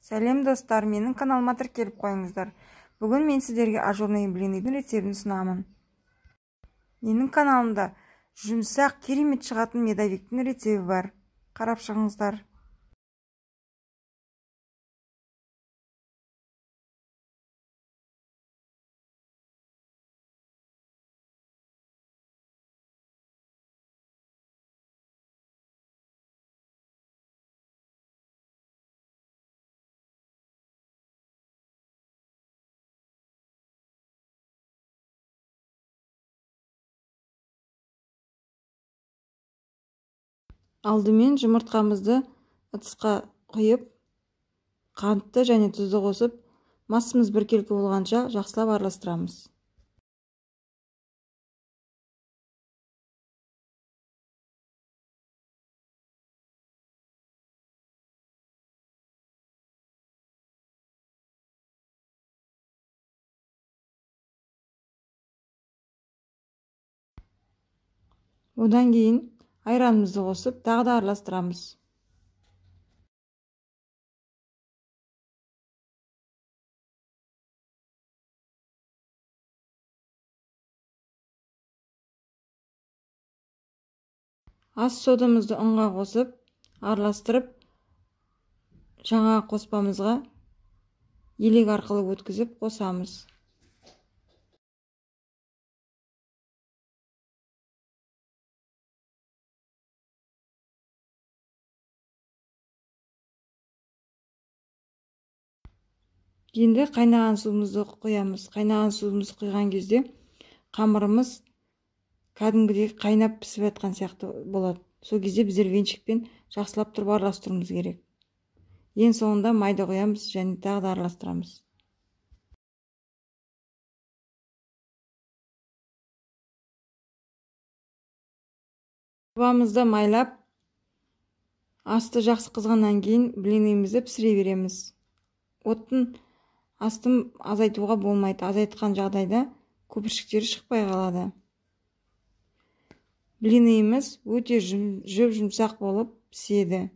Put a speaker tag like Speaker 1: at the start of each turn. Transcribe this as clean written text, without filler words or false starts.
Speaker 1: Сәлем достар, менің каналыма тіркеліп қойыңыздар. Бүгін мен сіздерге ажурный блинның рецептін ұсынамын. Менің каналымда жұмсақ, керемет шығатын медовиктің рецебі бар. Қарап шығыңыздар. Алдымен жұмыртқамызды ыдысқа құйып, қантты және тұзды қосып, массамыз біркелкі болғанша жақсылап араластырамыз. Одан кейін айранымызды қосып, тағы да араластырамыз. Ас содамызды ұнға қосып, араластырып, жаңа қоспамызға елек арқылы өткізіп қосамыз. Енді қайнаған суымызды құямыз. Қайнаған суымызды құйған кезде қамырымыз кәдімгідей қайнап пісіп жатқан сияқты болады. Сол кезде біздер венчикпен жақсылап тұрып араластыруымыз керек. Ең соңында майды құямыз және тағы да араластырамыз. Табамызды майлап, асты жақсы қызғаннан кейін блинімізді пісіре береміз. Оттың астын азайтуға болмайды. Азайтқан жағдайда көпіршіктері шықпай қалады. Блиніміз өте жұмсақ болып піседі.